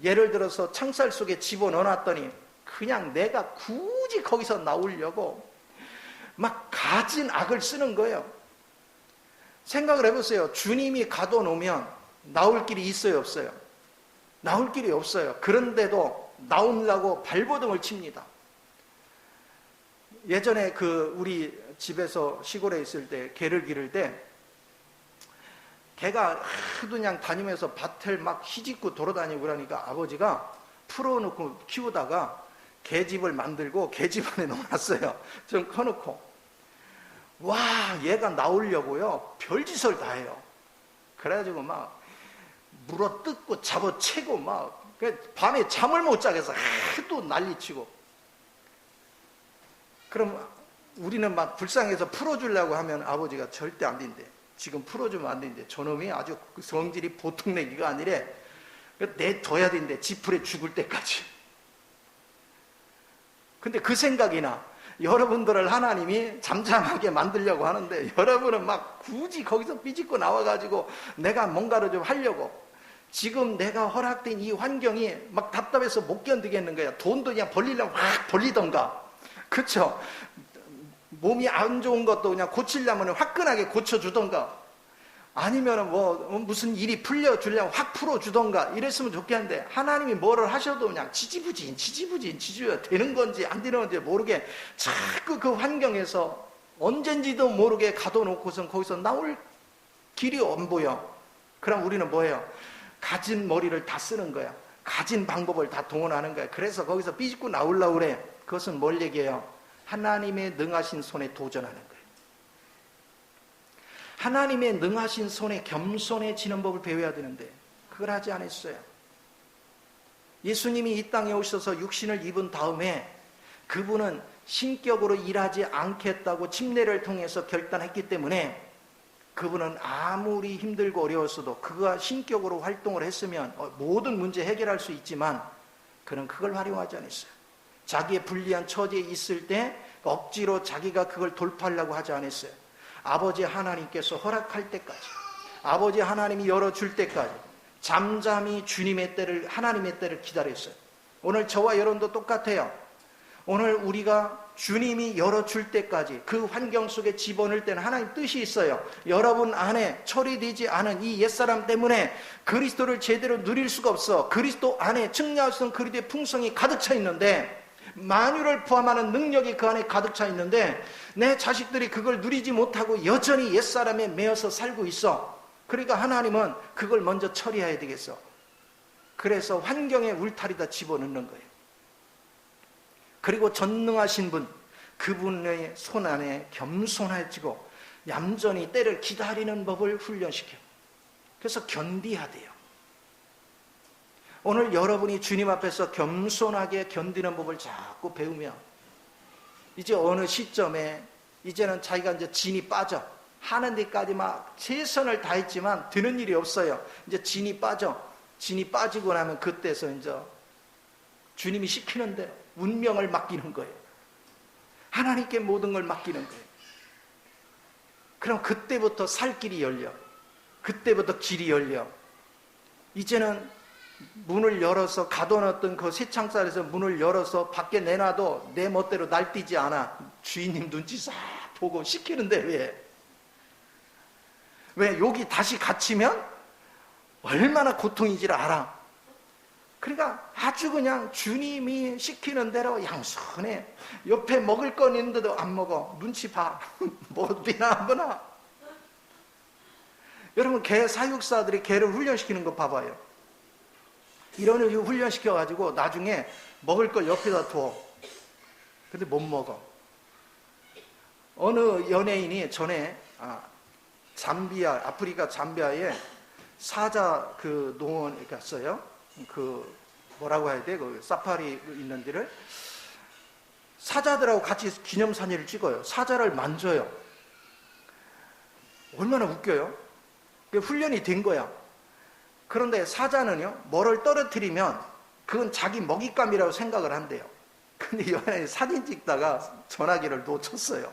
예를 들어서 창살 속에 집어넣어놨더니 그냥 내가 굳이 거기서 나오려고 막 가진 악을 쓰는 거예요. 생각을 해보세요. 주님이 가둬놓으면 나올 길이 있어요, 없어요? 나올 길이 없어요. 그런데도 나오려고 발버둥을 칩니다. 예전에 우리 집에서 시골에 있을 때 개를 기를 때 개가 하도 그냥 다니면서 밭을 막 휘짓고 돌아다니고 그러니까 아버지가 풀어놓고 키우다가 개집을 만들고 개집 안에 넣어놨어요. 좀 커놓고. 와, 얘가 나오려고요 별짓을 다 해요. 그래가지고 막 물어뜯고 잡아채고 막 밤에 잠을 못 자게 해서 하도 난리치고. 그럼 우리는 막 불쌍해서 풀어주려고 하면 아버지가 절대 안 된대. 지금 풀어주면 안 된대. 저놈이 아주 성질이 보통 내기가 아니래. 내둬야 된대. 지풀에 죽을 때까지. 근데 그 생각이나 여러분들을 하나님이 잠잠하게 만들려고 하는데 여러분은 막 굳이 거기서 삐짓고 나와가지고 내가 뭔가를 좀 하려고. 지금 내가 허락된 이 환경이 막 답답해서 못 견디겠는 거야. 돈도 그냥 벌리려면 확 벌리던가. 그쵸? 몸이 안 좋은 것도 그냥 고치려면 화끈하게 고쳐주던가. 아니면 무슨 일이 풀려주려면 확 풀어주던가. 이랬으면 좋겠는데 하나님이 뭐를 하셔도 그냥 지지부진 되는 건지 안 되는 건지 모르게 자꾸 그 환경에서 언젠지도 모르게 가둬놓고선 거기서 나올 길이 안 보여. 그럼 우리는 뭐예요? 가진 머리를 다 쓰는 거야. 가진 방법을 다 동원하는 거야. 그래서 거기서 삐집고 나오려고 그래. 그것은 뭘 얘기해요? 하나님의 능하신 손에 도전하는 거예요. 하나님의 능하신 손에 겸손해지는 법을 배워야 되는데 그걸 하지 않았어요. 예수님이 이 땅에 오셔서 육신을 입은 다음에 그분은 신격으로 일하지 않겠다고 침례를 통해서 결단했기 때문에 그분은 아무리 힘들고 어려웠어도 그가 신격으로 활동을 했으면 모든 문제 해결할 수 있지만 그는 그걸 활용하지 않았어요. 자기의 불리한 처지에 있을 때 억지로 자기가 그걸 돌파하려고 하지 않았어요. 아버지 하나님께서 허락할 때까지, 아버지 하나님이 열어줄 때까지 잠잠히 주님의 때를, 하나님의 때를 기다렸어요. 오늘 저와 여러분도 똑같아요. 오늘 우리가 주님이 열어줄 때까지 그 환경 속에 집어넣을 때는 하나님 뜻이 있어요. 여러분 안에 처리되지 않은 이 옛사람 때문에 그리스도를 제대로 누릴 수가 없어. 그리스도 안에 측량할 수 없는 그리스도의 풍성이 가득 차 있는데, 만유를 포함하는 능력이 그 안에 가득 차 있는데 내 자식들이 그걸 누리지 못하고 여전히 옛사람에 매여서 살고 있어. 그러니까 하나님은 그걸 먼저 처리해야 되겠어. 그래서 환경에 울타리다 집어넣는 거예요. 그리고 전능하신 분, 그분의 손 안에 겸손해지고 얌전히 때를 기다리는 법을 훈련시켜요. 그래서 견디야 돼요. 오늘 여러분이 주님 앞에서 겸손하게 견디는 법을 자꾸 배우면 이제 어느 시점에 이제는 자기가 이제 진이 빠져. 하는 데까지 막 최선을 다했지만 되는 일이 없어요. 이제 진이 빠져. 진이 빠지고 나면 그때서 이제 주님이 시키는 대로 운명을 맡기는 거예요. 하나님께 모든 걸 맡기는 거예요. 그럼 그때부터 살 길이 열려. 그때부터 길이 열려. 이제는 문을 열어서 가둬놨던 그 쇠창살에서 문을 열어서 밖에 내놔도 내 멋대로 날뛰지 않아. 주인님 눈치 싹 보고 시키는데 왜 여기 다시 갇히면 얼마나 고통인지를 알아. 그러니까 아주 그냥 주님이 시키는 대로 양손에 옆에 먹을 건 있는데도 안 먹어. 눈치 봐. 뭐 비나 안 보나. 여러분 개 사육사들이 개를 훈련시키는 거 봐봐요. 이런 걸 훈련시켜가지고 나중에 먹을 걸 옆에다 둬. 근데 못 먹어. 어느 연예인이 전에 잠비아, 아프리카 잠비아에 사자 그 농원에 갔어요. 그 뭐라고 해야 돼? 그 사파리 있는 데를 사자들하고 같이 기념사진을 찍어요. 사자를 만져요. 얼마나 웃겨요? 그게 훈련이 된 거야. 그런데 사자는요, 뭐를 떨어뜨리면 그건 자기 먹잇감이라고 생각을 한대요. 근데 연예인 사진 찍다가 전화기를 놓쳤어요.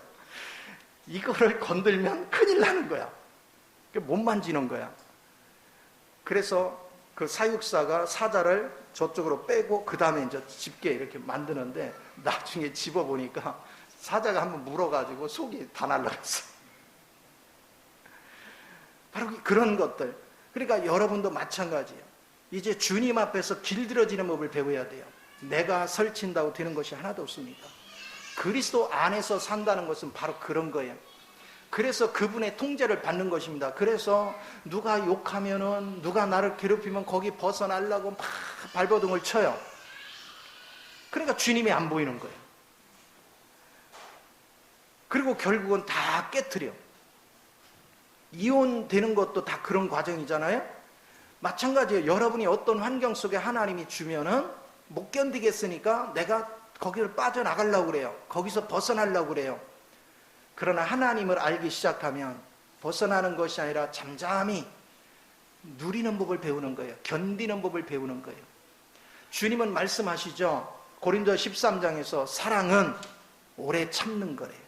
이거를 건들면 큰일 나는 거야. 못 만지는 거야. 그래서 그 사육사가 사자를 저쪽으로 빼고 그 다음에 이제 집게 이렇게 만드는데 나중에 집어보니까 사자가 한번 물어가지고 속이 다 날라갔어. 바로 그런 것들. 그러니까 여러분도 마찬가지예요. 이제 주님 앞에서 길들여지는 법을 배워야 돼요. 내가 설친다고 되는 것이 하나도 없습니다. 그리스도 안에서 산다는 것은 바로 그런 거예요. 그래서 그분의 통제를 받는 것입니다. 그래서 누가 욕하면은, 누가 나를 괴롭히면 거기 벗어나려고 막 발버둥을 쳐요. 그러니까 주님이 안 보이는 거예요. 그리고 결국은 다 깨트려. 이혼되는 것도 다 그런 과정이잖아요. 마찬가지예요. 여러분이 어떤 환경 속에 하나님이 주면은 못 견디겠으니까 내가 거기를 빠져나가려고 그래요. 거기서 벗어나려고 그래요. 그러나 하나님을 알기 시작하면 벗어나는 것이 아니라 잠잠히 누리는 법을 배우는 거예요. 견디는 법을 배우는 거예요. 주님은 말씀하시죠. 고린도 13장에서 사랑은 오래 참는 거래요.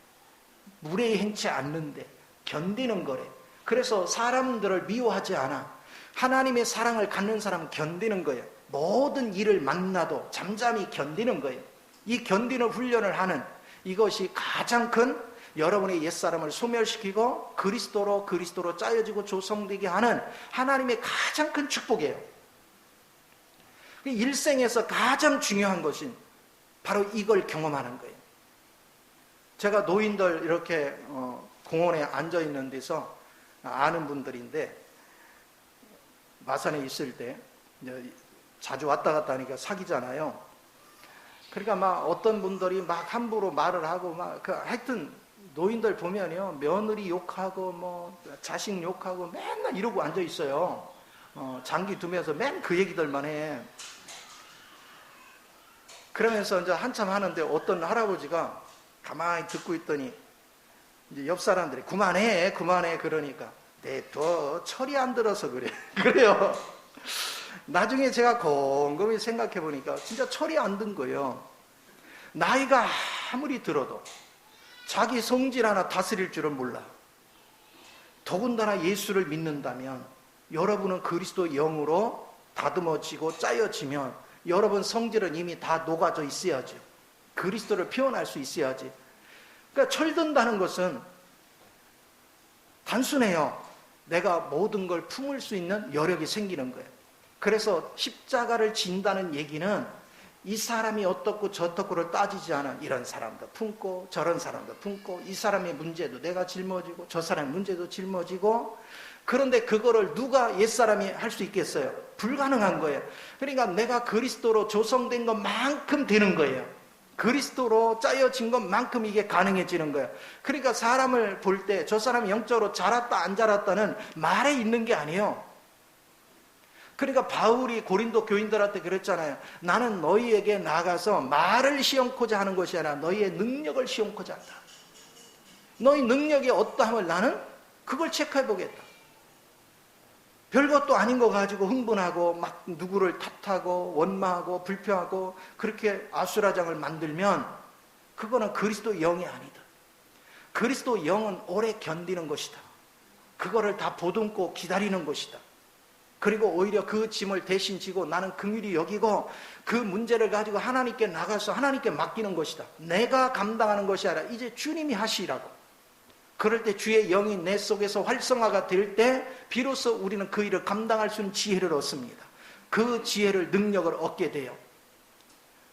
무례히 행치 않는데 견디는 거래요. 그래서 사람들을 미워하지 않아. 하나님의 사랑을 갖는 사람은 견디는 거예요. 모든 일을 만나도 잠잠히 견디는 거예요. 이 견디는 훈련을 하는 이것이 가장 큰 여러분의 옛사람을 소멸시키고 그리스도로 짜여지고 조성되게 하는 하나님의 가장 큰 축복이에요. 일생에서 가장 중요한 것은 바로 이걸 경험하는 거예요. 제가 노인들 이렇게 공원에 앉아 있는 데서 아는 분들인데 마산에 있을 때 자주 왔다 갔다 하니까 사귀잖아요. 그러니까 막 어떤 분들이 막 함부로 말을 하고 막 하여튼 노인들 보면요 며느리 욕하고 뭐 자식 욕하고 맨날 이러고 앉아 있어요. 장기 두면서 맨 그 얘기들만 해. 그러면서 이제 한참 하는데 어떤 할아버지가 가만히 듣고 있더니 이제 옆 사람들이 그만해 그러니까 더 철이 안 들어서 그래. 그래요. 나중에 제가 곰곰이 생각해 보니까 진짜 철이 안 든 거예요. 나이가 아무리 들어도 자기 성질 하나 다스릴 줄은 몰라. 더군다나 예수를 믿는다면 여러분은 그리스도 영으로 다듬어지고 짜여지면 여러분 성질은 이미 다 녹아져 있어야죠. 그리스도를 표현할 수 있어야지. 그러니까 철든다는 것은 단순해요. 내가 모든 걸 품을 수 있는 여력이 생기는 거예요. 그래서 십자가를 진다는 얘기는 이 사람이 어떻고 저떻고를 따지지 않아. 이런 사람도 품고 저런 사람도 품고 이 사람의 문제도 내가 짊어지고 저 사람의 문제도 짊어지고, 그런데 그거를 누가 옛사람이 할 수 있겠어요? 불가능한 거예요. 그러니까 내가 그리스도로 조성된 것만큼 되는 거예요. 그리스도로 짜여진 것만큼 이게 가능해지는 거예요. 그러니까 사람을 볼 때 저 사람이 영적으로 자랐다 안 자랐다는 말에 있는 게 아니에요. 그러니까 바울이 고린도 교인들한테 그랬잖아요. 나는 너희에게 나가서 말을 시험코자 하는 것이 아니라 너희의 능력을 시험코자 한다. 너희 능력이 어떠함을 나는 그걸 체크해 보겠다. 별것도 아닌 거 가지고 흥분하고 막 누구를 탓하고 원망하고 불평하고 그렇게 아수라장을 만들면 그거는 그리스도 영이 아니다. 그리스도 영은 오래 견디는 것이다. 그거를 다 보듬고 기다리는 것이다. 그리고 오히려 그 짐을 대신 지고 나는 긍휼히 여기고 그 문제를 가지고 하나님께 나가서 하나님께 맡기는 것이다. 내가 감당하는 것이 아니라 이제 주님이 하시라고. 그럴 때 주의 영이 내 속에서 활성화가 될 때 비로소 우리는 그 일을 감당할 수 있는 지혜를 얻습니다. 그 지혜를, 능력을 얻게 돼요.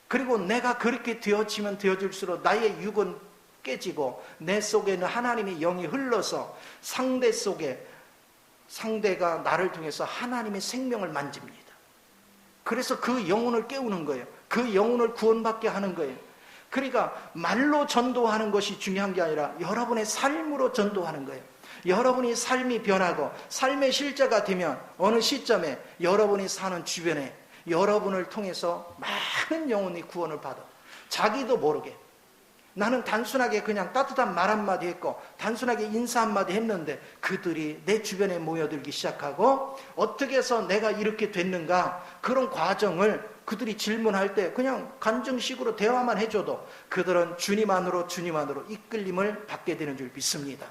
그리고 내가 그렇게 되어지면 되어질수록 나의 육은 깨지고 내 속에는 하나님의 영이 흘러서 상대 속에 상대가 나를 통해서 하나님의 생명을 만집니다. 그래서 그 영혼을 깨우는 거예요. 그 영혼을 구원받게 하는 거예요. 그러니까 말로 전도하는 것이 중요한 게 아니라 여러분의 삶으로 전도하는 거예요. 여러분이 삶이 변하고 삶의 실제가 되면 어느 시점에 여러분이 사는 주변에 여러분을 통해서 많은 영혼이 구원을 받아. 자기도 모르게. 나는 단순하게 그냥 따뜻한 말 한마디 했고 단순하게 인사 한마디 했는데 그들이 내 주변에 모여들기 시작하고 어떻게 해서 내가 이렇게 됐는가 그런 과정을 그들이 질문할 때 그냥 간증식으로 대화만 해줘도 그들은 주님 안으로 이끌림을 받게 되는 줄 믿습니다.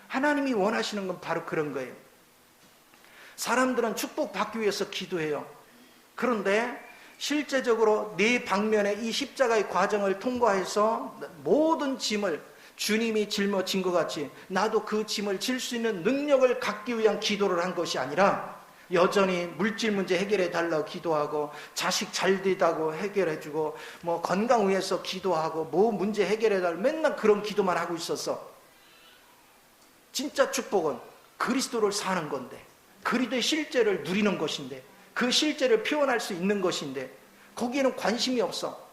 하나님이 원하시는 건 바로 그런 거예요. 사람들은 축복받기 위해서 기도해요. 그런데 실제적으로 네 방면에 이 십자가의 과정을 통과해서 모든 짐을 주님이 짊어진 것 같이 나도 그 짐을 질 수 있는 능력을 갖기 위한 기도를 한 것이 아니라 여전히 물질 문제 해결해 달라고 기도하고 자식 잘 되다고 해결해주고 뭐 건강 위해서 기도하고 뭐 문제 해결해 달라고 맨날 그런 기도만 하고 있었어. 진짜 축복은 그리스도를 사는 건데 그리스도의 실제를 누리는 것인데 그 실제를 표현할 수 있는 것인데 거기에는 관심이 없어.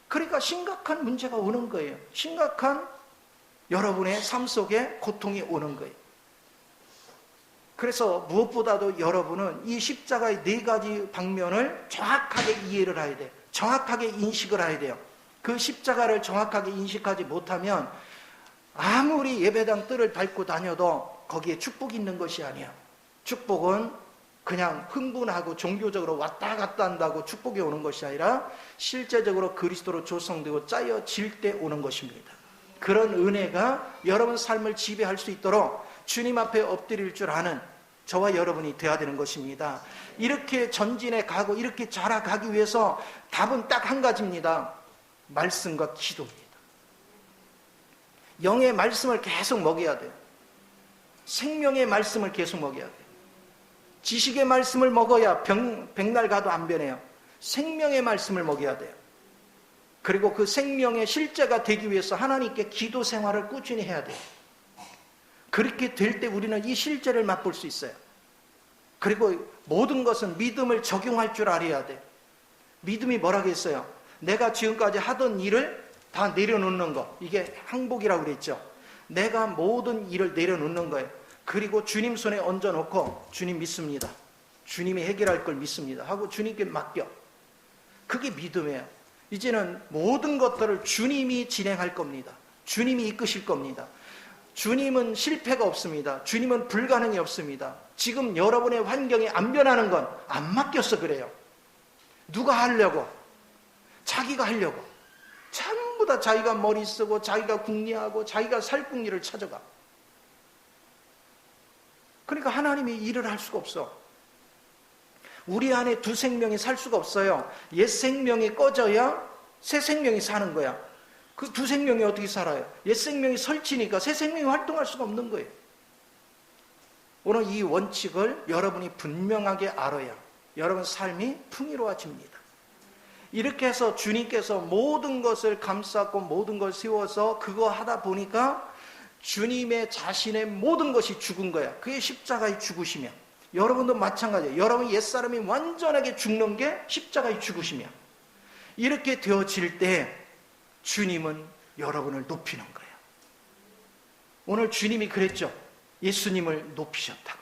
그러니까 심각한 문제가 오는 거예요. 심각한 여러분의 삶 속에 고통이 오는 거예요. 그래서 무엇보다도 여러분은 이 십자가의 네 가지 방면을 정확하게 이해를 해야 돼요. 정확하게 인식을 해야 돼요. 그 십자가를 정확하게 인식하지 못하면 아무리 예배당 뜰을 밟고 다녀도 거기에 축복이 있는 것이 아니야. 축복은 그냥 흥분하고 종교적으로 왔다 갔다 한다고 축복이 오는 것이 아니라 실제적으로 그리스도로 조성되고 짜여질 때 오는 것입니다. 그런 은혜가 여러분 삶을 지배할 수 있도록 주님 앞에 엎드릴 줄 아는 저와 여러분이 되어야 되는 것입니다. 이렇게 전진해 가고 이렇게 자라가기 위해서 답은 딱 한 가지입니다. 말씀과 기도입니다. 영의 말씀을 계속 먹여야 돼요. 생명의 말씀을 계속 먹여야 돼요. 지식의 말씀을 먹어야 백날 가도 안 변해요. 생명의 말씀을 먹여야 돼요. 그리고 그 생명의 실제가 되기 위해서 하나님께 기도 생활을 꾸준히 해야 돼요. 그렇게 될 때 우리는 이 실제를 맛볼 수 있어요. 그리고 모든 것은 믿음을 적용할 줄 알아야 돼. 믿음이 뭐라겠어요? 내가 지금까지 하던 일을 다 내려놓는 거. 이게 항복이라고 그랬죠. 내가 모든 일을 내려놓는 거예요. 그리고 주님 손에 얹어놓고 주님 믿습니다. 주님이 해결할 걸 믿습니다. 하고 주님께 맡겨. 그게 믿음이에요. 이제는 모든 것들을 주님이 진행할 겁니다. 주님이 이끄실 겁니다. 주님은 실패가 없습니다. 주님은 불가능이 없습니다. 지금 여러분의 환경이 안 변하는 건 안 맡겼어 그래요. 누가 하려고? 자기가 하려고. 전부 다 자기가 머리 쓰고 자기가 궁리하고 자기가 살 궁리를 찾아가. 그러니까 하나님이 일을 할 수가 없어. 우리 안에 두 생명이 살 수가 없어요. 옛 생명이 꺼져야 새 생명이 사는 거야. 그 두 생명이 어떻게 살아요? 옛 생명이 설치니까 새 생명이 활동할 수가 없는 거예요. 오늘 이 원칙을 여러분이 분명하게 알아야 여러분 삶이 풍요로워집니다. 이렇게 해서 주님께서 모든 것을 감쌌고 모든 걸 세워서 그거 하다 보니까 주님의 자신의 모든 것이 죽은 거야. 그게 십자가의 죽으시며, 여러분도 마찬가지예요. 여러분 옛사람이 완전하게 죽는 게 십자가의 죽으시며, 이렇게 되어질 때 주님은 여러분을 높이는 거예요. 오늘 주님이 그랬죠. 예수님을 높이셨다고.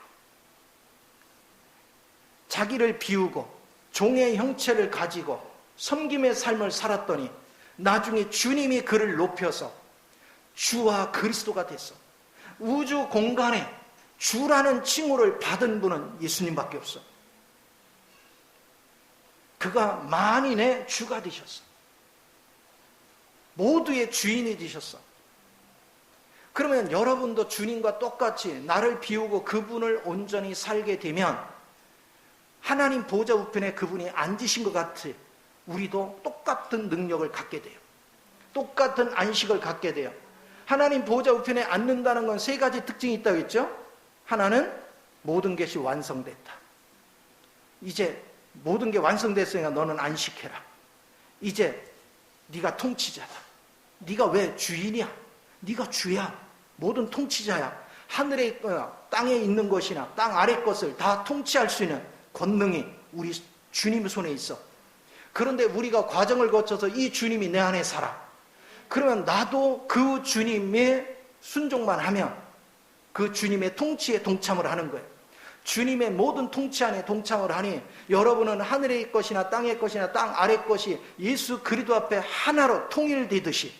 자기를 비우고 종의 형체를 가지고 섬김의 삶을 살았더니 나중에 주님이 그를 높여서 주와 그리스도가 됐어. 우주 공간에 주라는 칭호를 받은 분은 예수님밖에 없어. 그가 만인의 주가 되셨어. 모두의 주인이 되셨어. 그러면 여러분도 주님과 똑같이 나를 비우고 그분을 온전히 살게 되면 하나님 보좌 우편에 그분이 앉으신 것 같이 우리도 똑같은 능력을 갖게 돼요. 똑같은 안식을 갖게 돼요. 하나님 보좌 우편에 앉는다는 건 세 가지 특징이 있다고 했죠. 하나는 모든 것이 완성됐다. 이제 모든 게 완성됐으니까 너는 안식해라. 이제 네가 통치자다. 네가 왜 주인이야? 네가 주야. 모든 통치자야. 하늘에 땅에 있는 것이나 땅 아래 것을 다 통치할 수 있는 권능이 우리 주님 손에 있어. 그런데 우리가 과정을 거쳐서 이 주님이 내 안에 살아. 그러면 나도 그 주님의 순종만 하면 그 주님의 통치에 동참을 하는 거예요. 주님의 모든 통치 안에 동참을 하니 여러분은 하늘의 것이나 땅의 것이나 땅 아래 것이 예수 그리스도 앞에 하나로 통일되듯이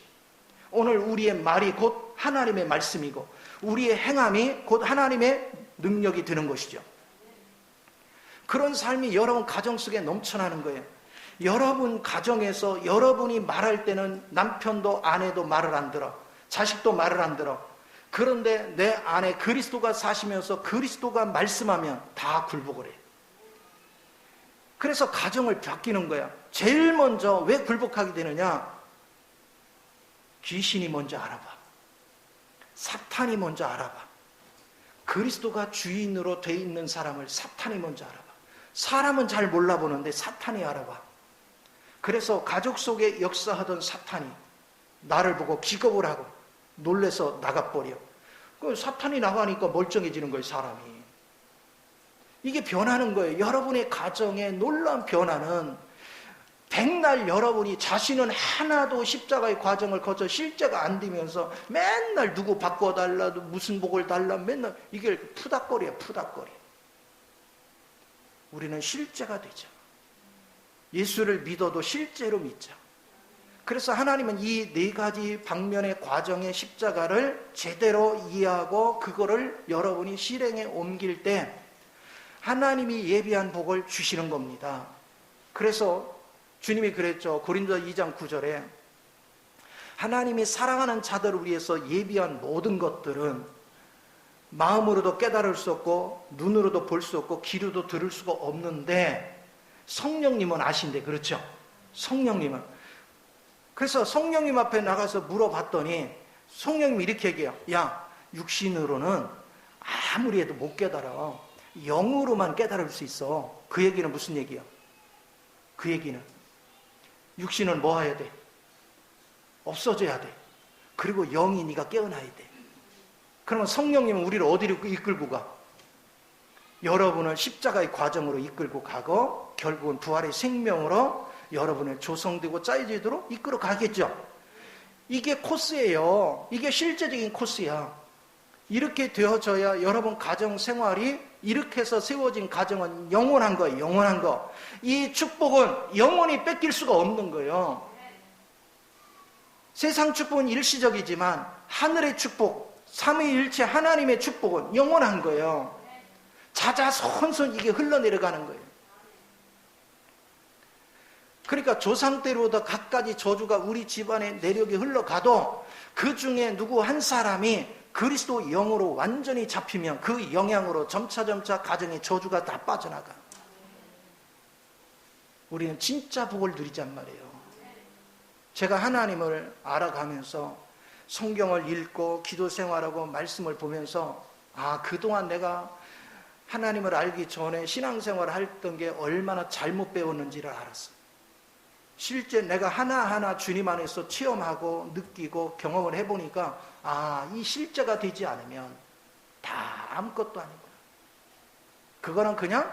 오늘 우리의 말이 곧 하나님의 말씀이고 우리의 행함이 곧 하나님의 능력이 되는 것이죠. 그런 삶이 여러분 가정 속에 넘쳐나는 거예요. 여러분 가정에서 여러분이 말할 때는 남편도 아내도 말을 안 들어. 자식도 말을 안 들어. 그런데 내 안에 그리스도가 사시면서 그리스도가 말씀하면 다 굴복을 해. 그래서 가정을 바뀌는 거야. 제일 먼저 왜 굴복하게 되느냐? 귀신이 먼저 알아봐. 사탄이 먼저 알아봐. 그리스도가 주인으로 돼 있는 사람을 사탄이 먼저 알아봐. 사람은 잘 몰라보는데 사탄이 알아봐. 그래서 가족 속에 역사하던 사탄이 나를 보고 기겁을 하고 놀래서 나가버려. 그 사탄이 나가니까 멀쩡해지는 거예요, 사람이. 이게 변하는 거예요. 여러분의 가정의 놀라운 변화는 백날 여러분이 자신은 하나도 십자가의 과정을 거쳐 실제가 안 되면서 맨날 누구 바꿔달라, 무슨 복을 달라, 맨날 이게 푸닥거리야, 푸닥거리. 우리는 실제가 되죠. 예수를 믿어도 실제로 믿자. 그래서 하나님은 이 네 가지 방면의 과정의 십자가를 제대로 이해하고 그거를 여러분이 실행에 옮길 때 하나님이 예비한 복을 주시는 겁니다. 그래서 주님이 그랬죠. 고린도 2장 9절에 하나님이 사랑하는 자들을 위해서 예비한 모든 것들은 마음으로도 깨달을 수 없고 눈으로도 볼 수 없고 귀로도 들을 수가 없는데 성령님은 아신대. 그렇죠? 성령님은. 그래서 성령님 앞에 나가서 물어봤더니 성령님이 이렇게 얘기해요. 야, 육신으로는 아무리 해도 못 깨달아. 영으로만 깨달을 수 있어. 그 얘기는 무슨 얘기야? 그 얘기는 육신은 뭐 해야 돼? 없어져야 돼. 그리고 영이 네가 깨어나야 돼. 그러면 성령님은 우리를 어디로 이끌고 가? 여러분을 십자가의 과정으로 이끌고 가고 결국은 부활의 생명으로 여러분을 조성되고 짜여지도록 이끌어 가겠죠. 이게 코스예요. 이게 실제적인 코스야. 이렇게 되어져야 여러분 가정 생활이 이렇게 해서 세워진 가정은 영원한 거예요. 영원한 거. 이 축복은 영원히 뺏길 수가 없는 거예요. 세상 축복은 일시적이지만 하늘의 축복, 삼위일체 하나님의 축복은 영원한 거예요. 자자손손 이게 흘러내려가는 거예요. 그러니까 조상 때로부터 갖가지 저주가 우리 집안에 내력이 흘러가도 그 중에 누구 한 사람이 그리스도 영으로 완전히 잡히면 그 영향으로 점차 가정의 저주가 다 빠져나가. 우리는 진짜 복을 누리잔 말이에요. 제가 하나님을 알아가면서 성경을 읽고 기도 생활하고 말씀을 보면서 그동안 내가 하나님을 알기 전에 신앙생활을 했던 게 얼마나 잘못 배웠는지를 알았어요. 실제 내가 하나하나 주님 안에서 체험하고 느끼고 경험을 해보니까 이 실제가 되지 않으면 다 아무것도 아니구나. 그거는 그냥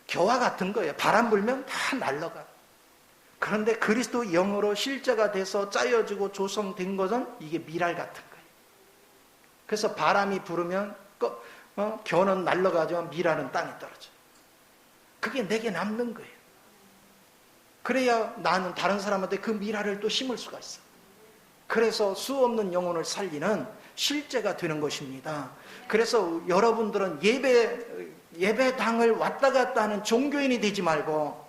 겨와 같은 거예요. 바람 불면 다 날아가. 그런데 그리스도 영으로 실제가 돼서 짜여지고 조성된 것은 이게 미랄 같은 거예요. 그래서 바람이 불으면 겨는 날아가지만 미랄은 땅에 떨어져요. 그게 내게 남는 거예요. 그래야 나는 다른 사람한테 그 미랄을 또 심을 수가 있어. 그래서 수 없는 영혼을 살리는 실제가 되는 것입니다. 그래서 여러분들은 예배당을 왔다 갔다 하는 종교인이 되지 말고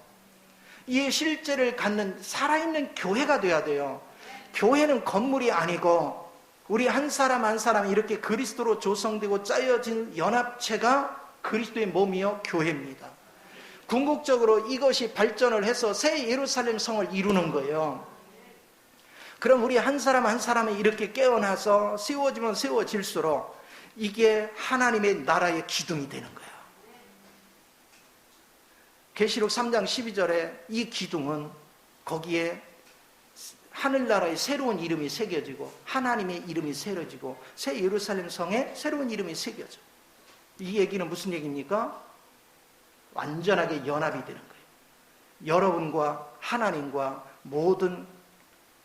이 실제를 갖는 살아있는 교회가 돼야 돼요. 교회는 건물이 아니고 우리 한 사람 한 사람이 이렇게 그리스도로 조성되고 짜여진 연합체가 그리스도의 몸이요 교회입니다. 궁극적으로 이것이 발전을 해서 새 예루살렘 성을 이루는 거예요. 그럼 우리 한 사람 한 사람이 이렇게 깨어나서 세워지면 세워질수록 이게 하나님의 나라의 기둥이 되는 거예요. 계시록 3장 12절에 이 기둥은 거기에 하늘나라의 새로운 이름이 새겨지고 하나님의 이름이 새겨지고 새 예루살렘 성에 새로운 이름이 새겨져. 이 얘기는 무슨 얘기입니까? 완전하게 연합이 되는 거예요. 여러분과 하나님과 모든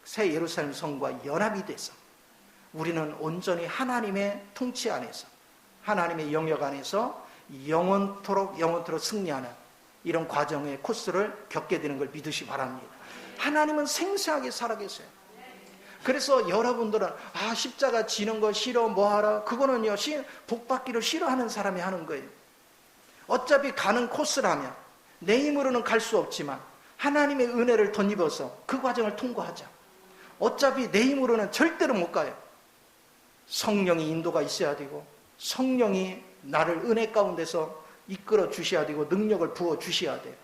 새 예루살렘 성과 연합이 돼서 우리는 온전히 하나님의 통치 안에서 하나님의 영역 안에서 영원토록 승리하는 이런 과정의 코스를 겪게 되는 걸 믿으시 바랍니다. 하나님은 생생하게 살아계세요. 그래서 여러분들은 십자가 지는 거 싫어 뭐하라 그거는요 복받기를 싫어하는 사람이 하는 거예요. 어차피 가는 코스라면 내 힘으로는 갈 수 없지만 하나님의 은혜를 덧입어서 그 과정을 통과하자. 어차피 내 힘으로는 절대로 못 가요. 성령이 인도가 있어야 되고 성령이 나를 은혜 가운데서 이끌어 주셔야 되고 능력을 부어 주셔야 돼요.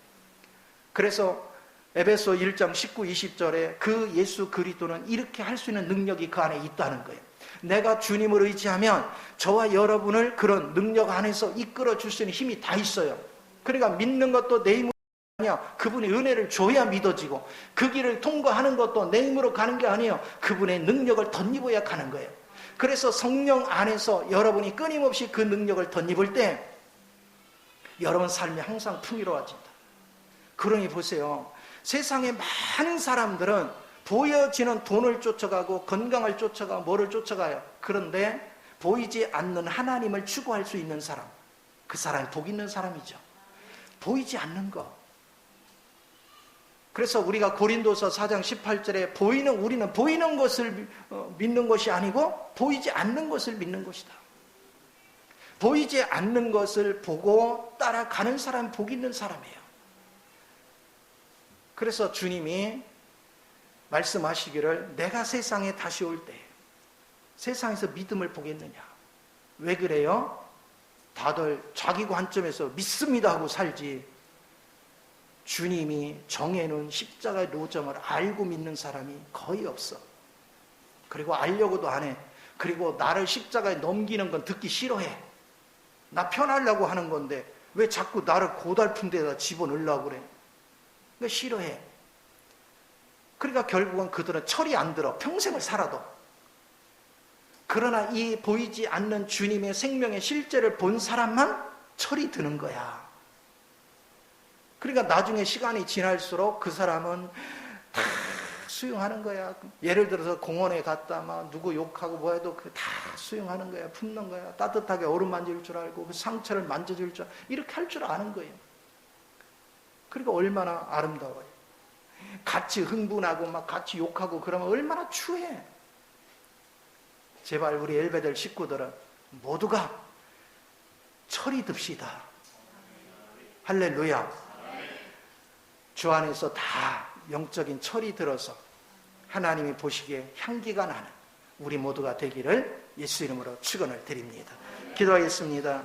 그래서 에베소 1장 19, 20절에 그 예수 그리스도는 이렇게 할 수 있는 능력이 그 안에 있다는 거예요. 내가 주님을 의지하면 저와 여러분을 그런 능력 안에서 이끌어 줄 수 있는 힘이 다 있어요. 그러니까 믿는 것도 내 힘으로 아니야. 그분이 은혜를 줘야 믿어지고 그 길을 통과하는 것도 내 힘으로 가는 게 아니에요. 그분의 능력을 덧입어야 가는 거예요. 그래서 성령 안에서 여러분이 끊임없이 그 능력을 덧입을 때 여러분 삶이 항상 풍요로워진다. 그러니 보세요. 세상에 많은 사람들은 보여지는 돈을 쫓아가고 건강을 쫓아가고 뭐를 쫓아가요. 그런데 보이지 않는 하나님을 추구할 수 있는 사람, 그 사람이 복 있는 사람이죠. 보이지 않는 거. 그래서 우리가 고린도서 4장 18절에 우리는 보이는 것을 믿는 것이 아니고 보이지 않는 것을 믿는 것이다. 보이지 않는 것을 보고 따라가는 사람이 복 있는 사람이에요. 그래서 주님이 말씀하시기를 내가 세상에 다시 올 때 세상에서 믿음을 보겠느냐. 왜 그래요? 다들 자기 관점에서 믿습니다 하고 살지 주님이 정해놓은 십자가의 노점을 알고 믿는 사람이 거의 없어. 그리고 알려고도 안 해. 그리고 나를 십자가에 넘기는 건 듣기 싫어해. 나 편하려고 하는 건데 왜 자꾸 나를 고달픈 데다 집어넣으려고 그래. 그러니까 싫어해. 그러니까 결국은 그들은 철이 안 들어. 평생을 살아도. 그러나 이 보이지 않는 주님의 생명의 실제를 본 사람만 철이 드는 거야. 그러니까 나중에 시간이 지날수록 그 사람은 다 수용하는 거야. 예를 들어서 공원에 갔다 막 누구 욕하고 뭐 해도 그 다 수용하는 거야. 품는 거야. 따뜻하게 얼음 만질 줄 알고 그 상처를 만져줄 줄 알고 이렇게 할 줄 아는 거예요. 그러니까 얼마나 아름다워요. 같이 흥분하고 막 같이 욕하고 그러면 얼마나 추해. 제발 우리 엘베델 식구들은 모두가 철이 듭시다. 할렐루야. 주 안에서 다 영적인 철이 들어서 하나님이 보시기에 향기가 나는 우리 모두가 되기를 예수 이름으로 축원을 드립니다. 기도하겠습니다.